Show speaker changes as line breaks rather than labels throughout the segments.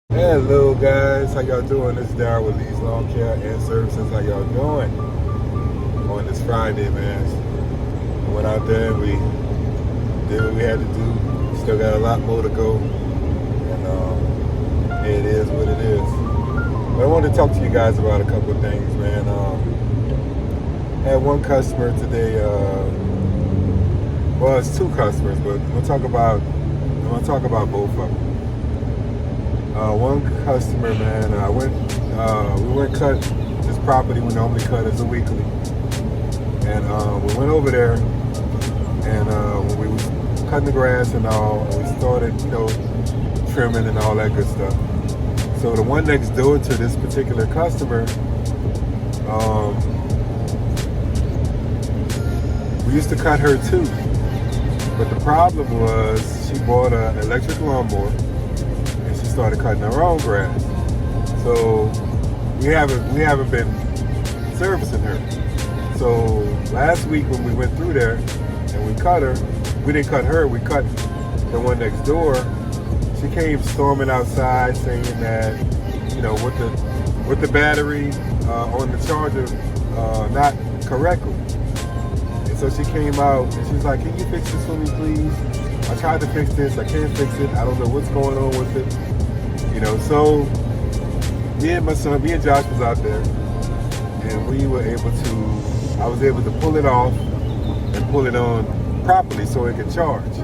Hello guys, how y'all doing? This is Darryl with Lee's Lawn Care and Services. How y'all doing on this Friday, man? We went out there and we did what we had to do. Still got a lot more to go, and it is what it is. But I wanted to talk to you guys about a couple of things, man. I had one customer today. Well, it's two customers, but I'm gonna talk about both of them. One customer, man, we went cut this property we normally cut as a weekly, and we went over there, and when we was cutting the grass and all, and we started, trimming and all that good stuff. So the one next door to this particular customer, we used to cut her too, but the problem was she bought an electric lawnmower. Started cutting our own grass, so we haven't been servicing her. So last week when we went through there and we cut her, we didn't cut her, we cut the one next door. She came storming outside saying that, with the battery on the charger not correctly. And so she came out and she's like, "Can you fix this for me, please? I tried to fix this, I can't fix it. I don't know what's going on with it." So me and Josh was out there, and I was able to pull it off and pull it on properly so it could charge.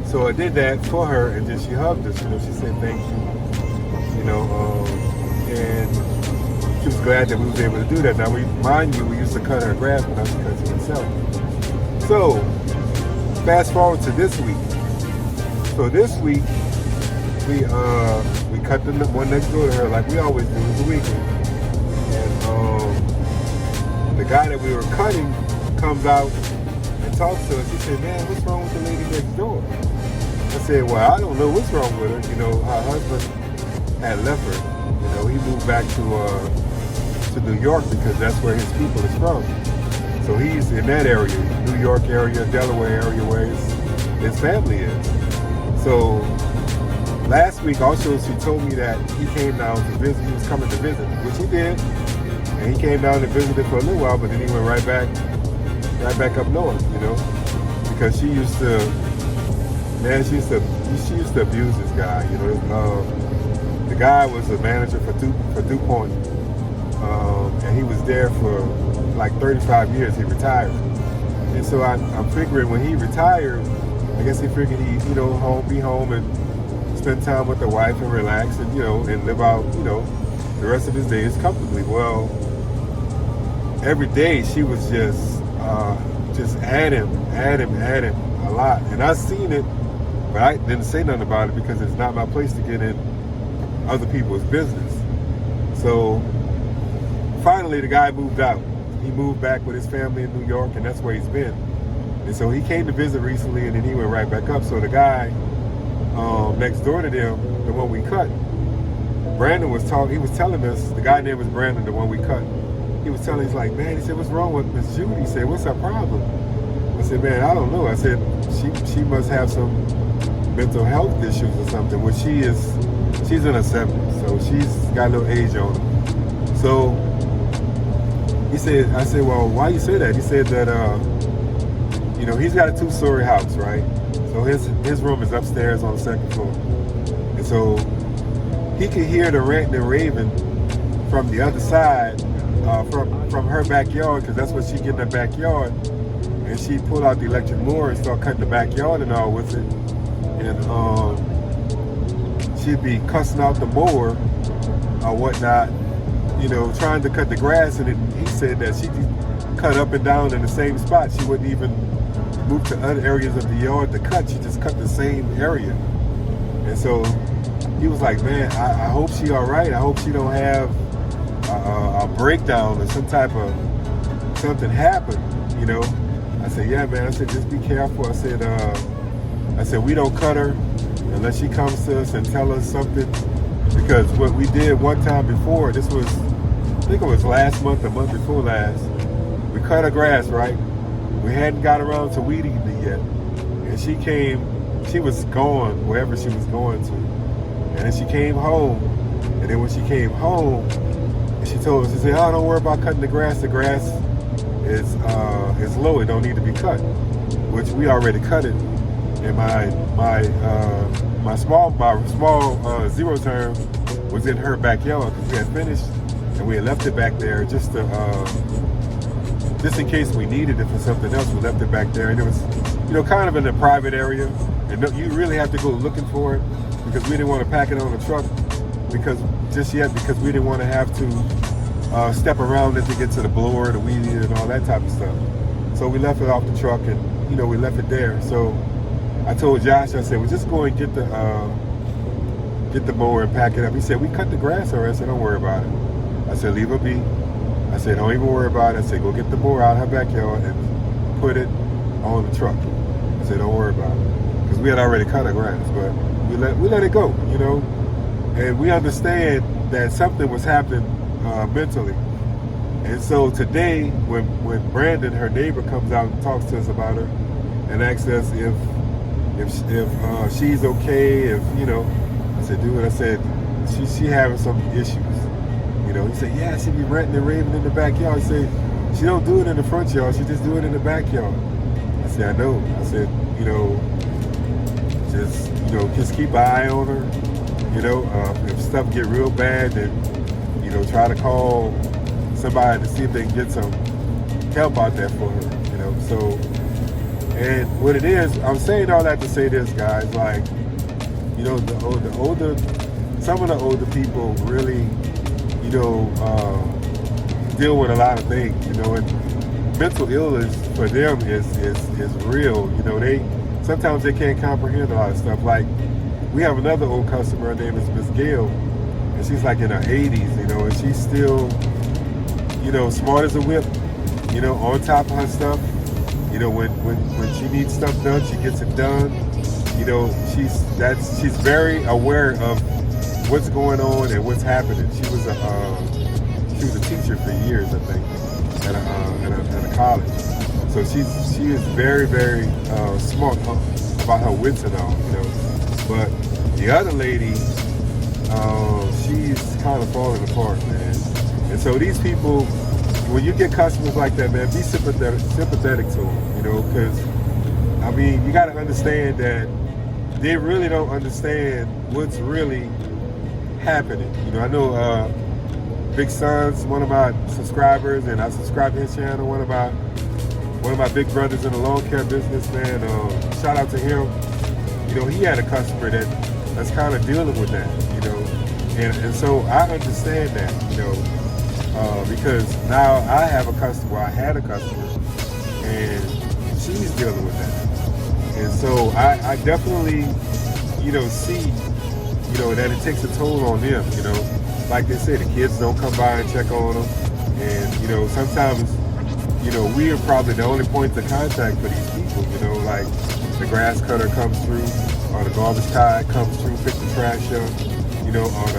So I did that for her, and then she hugged us. She said thank you. And she was glad that we was able to do that. Now, we used to cut her grass, but now she cuts it herself. So fast forward to this week. So this week, we cut the one next door to her like we always do every weekend. And the guy that we were cutting comes out and talks to us. He said, "Man, what's wrong with the lady next door?" I said, "Well, I don't know what's wrong with her. Her husband had left her. He moved back to New York because that's where his people is from. So he's in that area, New York area, Delaware area, where his family is. So last week also she told me that he came down to visit, he was coming to visit, which he did. And he came down and visited for a little while, but then he went right back up north, because she used to abuse this guy, the guy was a manager for DuPont, and he was there for like 35 years. He retired. And so I'm figuring when he retired, I guess he figured he'd, be home and spend time with the wife and relax and, and live out, the rest of his days comfortably. Well, every day she was just at him a lot. And I seen it, but I didn't say nothing about it because it's not my place to get in other people's business. So finally the guy moved out. He moved back with his family in New York, and that's where he's been. And so he came to visit recently, and then he went right back up. So the guy next door to them, the one we cut, Brandon was talking. He was telling us, the guy name was Brandon, the one we cut. He was telling, he's like, "Man," he said, "what's wrong with Miss Judy?" He said, "What's her problem?" I said, "Man, I don't know." I said, she must have some mental health issues or something. Well, she's in her 70s, so she's got a little age on her. So he said, I said, "Well, why you say that?" He said that, he's got a 2-story house, right? So his room is upstairs on the 2nd floor. And so he could hear the ranting and raving from the other side, from her backyard, because that's what she get in her backyard. And she pulled out the electric mower and started cutting the backyard and all with it. And she'd be cussing out the mower or whatnot, trying to cut the grass. And he said that she cut up and down in the same spot. She wouldn't even move to other areas of the yard to cut. She just cut the same area. And so he was like, "Man, I hope she all right. I hope she don't have a breakdown or something happen, I said, "Yeah, man." I said, "Just be careful." I said, "We don't cut her unless she comes to us and tell us something." Because what we did one time before, I think it was last month, the month before last, we cut her grass, right? We hadn't got around to weeding it yet. and she was gone wherever she was going to. And then she came home, and then when she came home, she told us, she said, oh, don't worry about cutting the grass. The grass is low, it don't need to be cut, which we already cut it. And my small zero turn was in her backyard because we had finished and we had left it back there just in case we needed it for something else. We left it back there, and it was, kind of in a private area, and you really have to go looking for it because we didn't want to pack it on the truck because we didn't want to have to step around it to get to the blower, the weed eater, and all that type of stuff. So we left it off the truck, and we left it there. So I told Josh, I said, well, just go and get the mower and pack it up. He said, we cut the grass already. I said, don't worry about it. I said, leave her be. I said, don't even worry about it. I said, go get the mower out of her backyard and put it on the truck. I said, don't worry about it. Because we had already cut her grass, but we let it go, And we understand that something was happening mentally. And so today, when Brandon, her neighbor, comes out and talks to us about her and asks us if she's okay, I said, dude, I said, she having some issues. He said, yeah, she be ranting and raving in the backyard. I said, she don't do it in the front yard, she just do it in the backyard. I said, I know. I said, just keep an eye on her. If stuff get real bad, then, try to call somebody to see if they can get some help out there for her, So, and what it is, I'm saying all that to say this, guys, like, some of the older people really, deal with a lot of things, and mental illness for them is real. Sometimes they can't comprehend a lot of stuff. Like, we have another old customer, her name is Miss Gail, and she's like in her 80s, and she's still, smart as a whip, on top of her stuff. When she needs stuff done, she gets it done. She's very aware of what's going on and what's happening. She was a teacher for years, I think, at a college. So she is very, very smart about her wits and all, But the other lady, she's kind of falling apart, man. And so these people, when you get customers like that, man, be sympathetic to them, because, you got to understand that they really don't understand what's really happening. I know Big Son's one of my subscribers, and I subscribe to his channel. One of my big brothers in the lawn care business, man. Shout out to him. He had a customer that's kind of dealing with that, and so I understand that, because now I have a customer. I had a customer, and she's dealing with that, and so I definitely, see, that it takes a toll on them, Like they say, the kids don't come by and check on them. And, sometimes, we are probably the only points of contact for these people, like the grass cutter comes through, or the garbage guy comes through, pick the trash up, or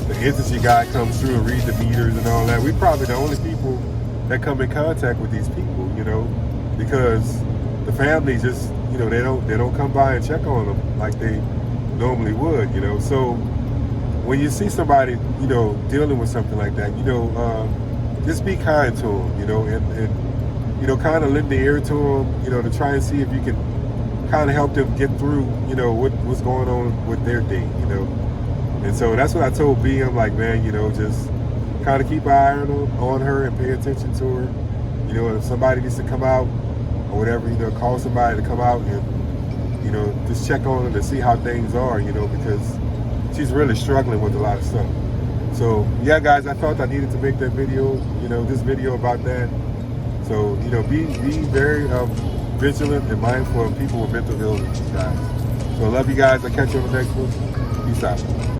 the energy guy comes through and read the meters and all that. We probably the only people that come in contact with these people, because the family just, they don't come by and check on them like they normally would, So when you see somebody, dealing with something like that, just be kind to them, and kind of lend the ear to them, to try and see if you can kind of help them get through, what's going on with their day, And so that's what I told B. I'm like, man, just kind of keep an eye on her and pay attention to her. If somebody needs to come out or whatever, call somebody to come out and, just check on her to see how things are, because she's really struggling with a lot of stuff. So, yeah, guys, I thought I needed to make that video, this video about that. So, be very vigilant and mindful of people with mental illness, guys. So I love you guys. I'll catch you on the next one. Peace out.